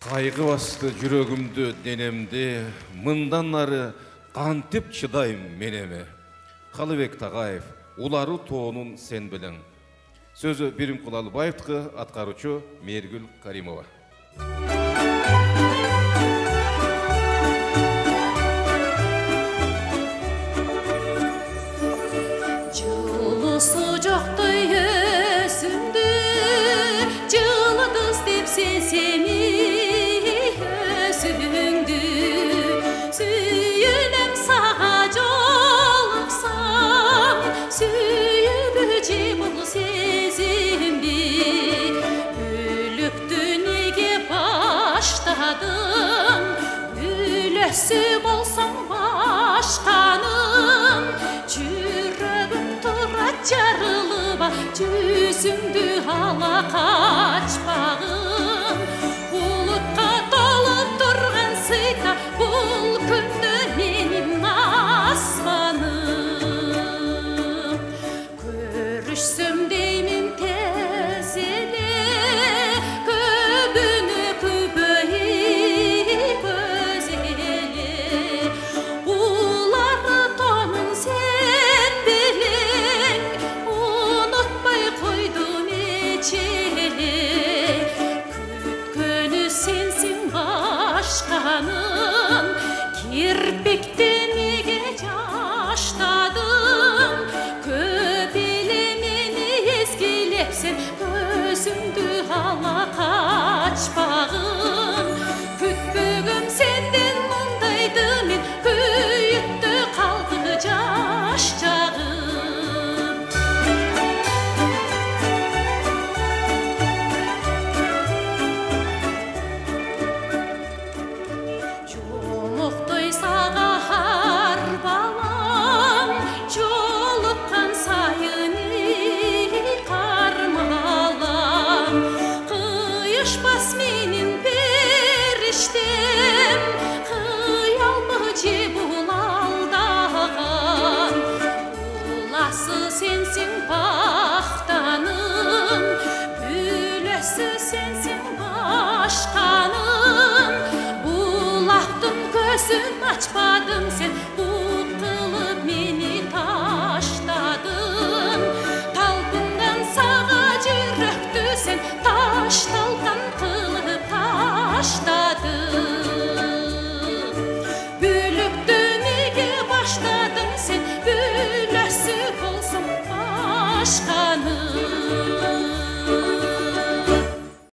Кайгы басты жүрөгүмдү денемди, мындан ары кантип чыдайм менеме. Қалыбек Тағаев, улары тоонун сен билең. Сөзі Берим Кулалбаевтыкы, аткаруучу Мергүл Каримова. Жылысы жоктой өзүмдү, жылыдыз деп сеземи өзүңдү. Сүйүнөм сага жолуксам, сүйүлүчү бул сезимди. Өлүктү неге баштадым, өлөсү болсоң башканым. Жүрөгүм турат жарылыба, жүзүңдү ала качпагым. Булутка толуп турган сыйта, бул күндө менин асманым. Көрүшсөм деймин тез эле, көбүнө көбөйүп көз эле. Улары тонун сен билең, унутпай койдум эчеле. Күткөнү сенсиң башканын, кирпикти неге жаштадың? Көп эле мени эскилепсен, көзүңдү ала качпагын. Күтпөгөм сенден мындайды мен, күйүттү калды жаш жагым. Жомоктой сага ар балам, жолуккан сайын кармалам. Кыйышпас менин